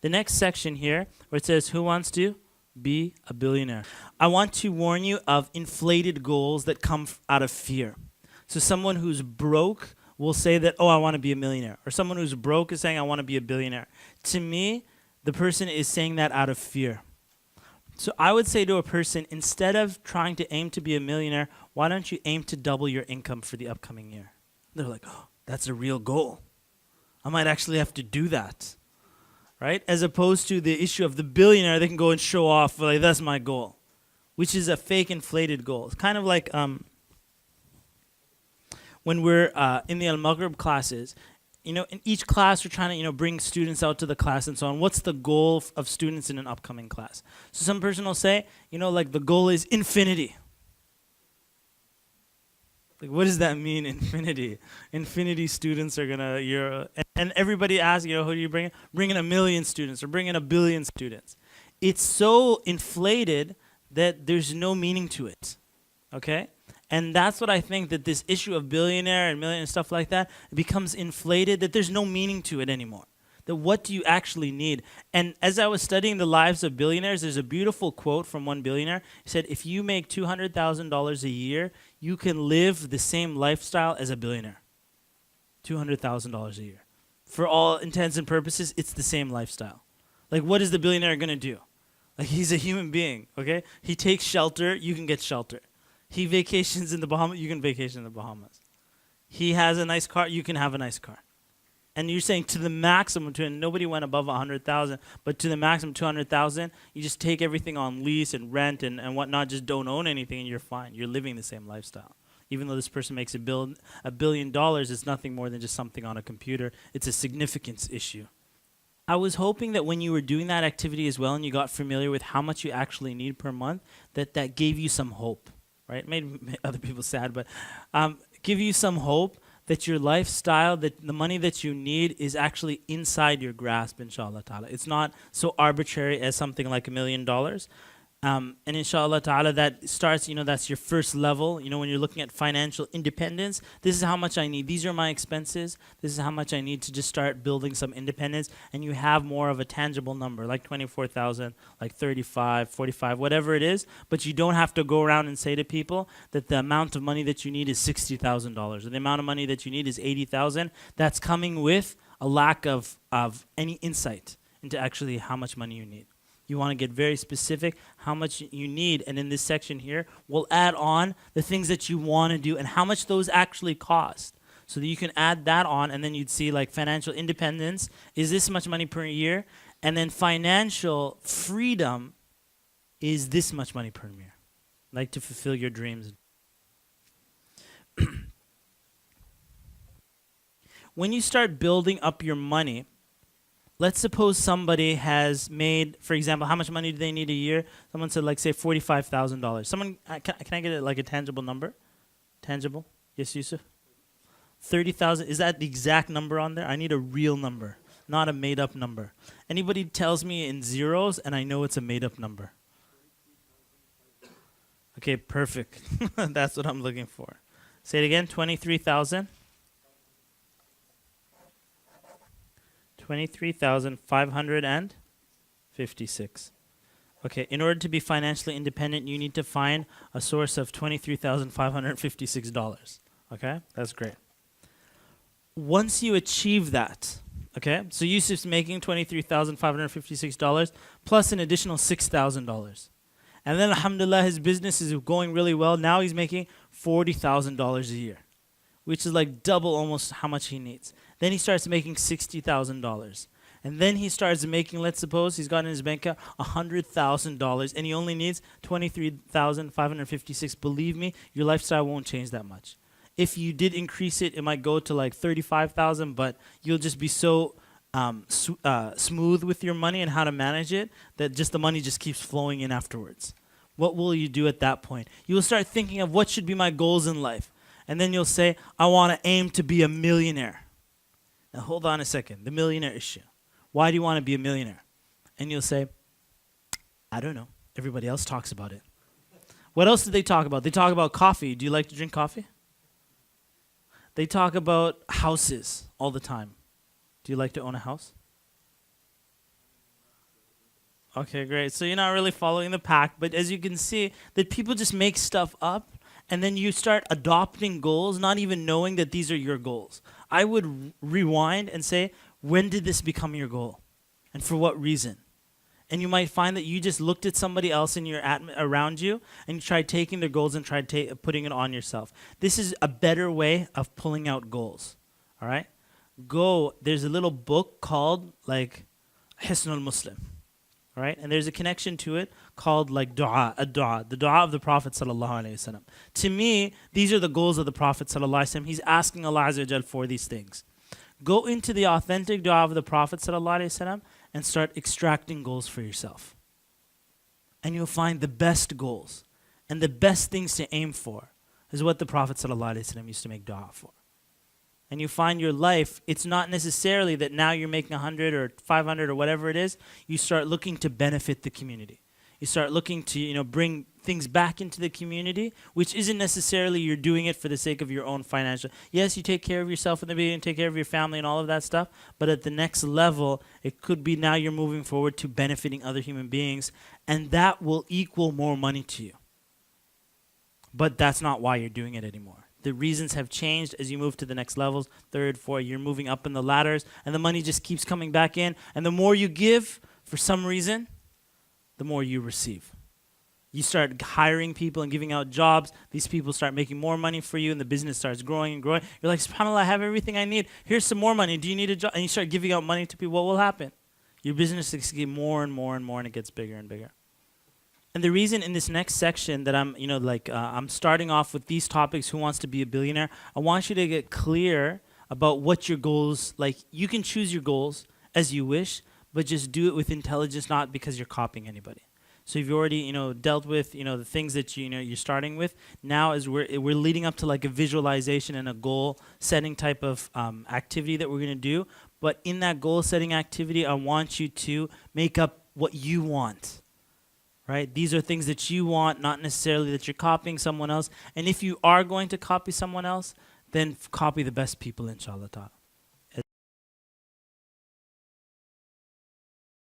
The next section here, where it says, who wants to be a billionaire? I want to warn you of inflated goals that come out of fear. So someone who's broke will say that, oh, I want to be a millionaire. Or someone who's broke is saying, I want to be a billionaire. To me, the person is saying that out of fear. So I would say to a person, instead of trying to aim to be a millionaire, why don't you aim to double your income for the upcoming year? They're like, oh, that's a real goal. I might actually have to do that, right? As opposed to the issue of the billionaire, they can go and show off, like, that's my goal, which is a fake inflated goal. It's kind of like when we're in the Al-Maghrib classes, in each class we're trying to, bring students out to the class and so on. What's the goal of students in an upcoming class? So some person will say, like the goal is infinity. Like, what does that mean, infinity? Infinity students are gonna, and everybody asks, who do you bring in? Bring in 1 million students or bring in 1 billion students. It's so inflated that there's no meaning to it, okay? And that's what I think, that this issue of billionaire and millionaire and stuff like that, it becomes inflated, that there's no meaning to it anymore. That what do you actually need? And as I was studying the lives of billionaires, there's a beautiful quote from one billionaire. He said, if you make $200,000 a year, you can live the same lifestyle as a billionaire. $200,000 a year. For all intents and purposes, it's the same lifestyle. Like, what is the billionaire going to do? Like, he's a human being, okay? He takes shelter, you can get shelter. He vacations in the Bahamas, you can vacation in the Bahamas. He has a nice car, you can have a nice car. And you're saying to the maximum, nobody went above 100,000, but to the maximum 200,000, you just take everything on lease and rent and whatnot, just don't own anything and you're fine. You're living the same lifestyle. Even though this person makes $1 billion, it's nothing more than just something on a computer. It's a significance issue. I was hoping that when you were doing that activity as well and you got familiar with how much you actually need per month, that gave you some hope, right? It made other people sad, but give you some hope that your lifestyle, that the money that you need is actually inside your grasp, inshallah ta'ala. It's not so arbitrary as something like $1 million. And inshallah ta'ala, that starts, that's your first level. When you're looking at financial independence, this is how much I need. These are my expenses. This is how much I need to just start building some independence. And you have more of a tangible number, like 24,000, like 35, 45, whatever it is. But you don't have to go around and say to people that the amount of money that you need is $60,000 or the amount of money that you need is 80,000. That's coming with a lack of any insight into actually how much money you need. You want to get very specific how much you need. And in this section here, we'll add on the things that you want to do and how much those actually cost. So that you can add that on, and then you'd see like financial independence is this much money per year. And then financial freedom is this much money per year. Like to fulfill your dreams. When you start building up your money, let's suppose somebody has made, for example, how much money do they need a year? Someone said, like, say, $45,000. Someone, can I get like a tangible number? Tangible? Yes, Yusuf? 30,000. Is that the exact number on there? I need a real number, not a made-up number. Anybody tells me in zeros, and I know it's a made-up number. Okay, perfect. That's what I'm looking for. Say it again, 23,000. 23,556. Okay, in order to be financially independent, you need to find a source of $23,556. Okay, that's great. Once you achieve that, okay, so Yusuf's making $23,556 plus an additional $6,000. And then, alhamdulillah, his business is going really well. Now he's making $40,000 a year, which is like double almost how much he needs. Then he starts making $60,000. And then he starts making, let's suppose he's got in his bank account $100,000 and he only needs $23,556. Believe me, your lifestyle won't change that much. If you did increase it, it might go to like $35,000, but you'll just be so smooth with your money and how to manage it that just the money just keeps flowing in afterwards. What will you do at that point? You will start thinking of what should be my goals in life. And then you'll say, I want to aim to be a millionaire. Now hold on a second, the millionaire issue. Why do you want to be a millionaire? And you'll say, I don't know. Everybody else talks about it. What else do they talk about? They talk about coffee. Do you like to drink coffee? They talk about houses all the time. Do you like to own a house? Okay, great. So you're not really following the pack, but as you can see, that people just make stuff up and then you start adopting goals, not even knowing that these are your goals. I would rewind and say, when did this become your goal? And for what reason? And you might find that you just looked at somebody else in your around you and you tried taking their goals and tried putting it on yourself. This is a better way of pulling out goals. All right? There's a little book called like Hisnul Muslim. All right? And there's a connection to it called like the dua of the Prophet sallallahu alaihi wasallam. To me, these are the goals of the Prophet sallallahu alaihi wasallam. He's asking Allah Azza wa Jal for these things. Go into the authentic dua of the Prophet sallallahu alaihi wasallam and start extracting goals for yourself. And you'll find the best goals and the best things to aim for is what the Prophet ﷺ used to make dua for. And you find your life, it's not necessarily that now you're making 100 or 500 or whatever it is. You start looking to benefit the community. You start looking to, bring things back into the community, which isn't necessarily you're doing it for the sake of your own financial. Yes, you take care of yourself in the beginning, take care of your family and all of that stuff, but at the next level, it could be now you're moving forward to benefiting other human beings, and that will equal more money to you. But that's not why you're doing it anymore. The reasons have changed as you move to the next levels, third, fourth, you're moving up in the ladders, and the money just keeps coming back in, and the more you give, for some reason, the more you receive. You start hiring people and giving out jobs. These people start making more money for you, and the business starts growing and growing. You're like, SubhanAllah, I have everything I need. Here's some more money. Do you need a job? And you start giving out money to people. What will happen? Your business gets more and more and more, and it gets bigger and bigger. And the reason in this next section that I'm starting off with these topics, who wants to be a billionaire, I want you to get clear about what your goals, like you can choose your goals as you wish, but just do it with intelligence, not because you're copying anybody. So you've already, dealt with, the things that you're starting with. Now as we're leading up to like a visualization and a goal setting type of activity that we're going to do. But in that goal setting activity, I want you to make up what you want. Right? These are things that you want, not necessarily that you're copying someone else. And if you are going to copy someone else, then copy the best people, inshallah ta'ala.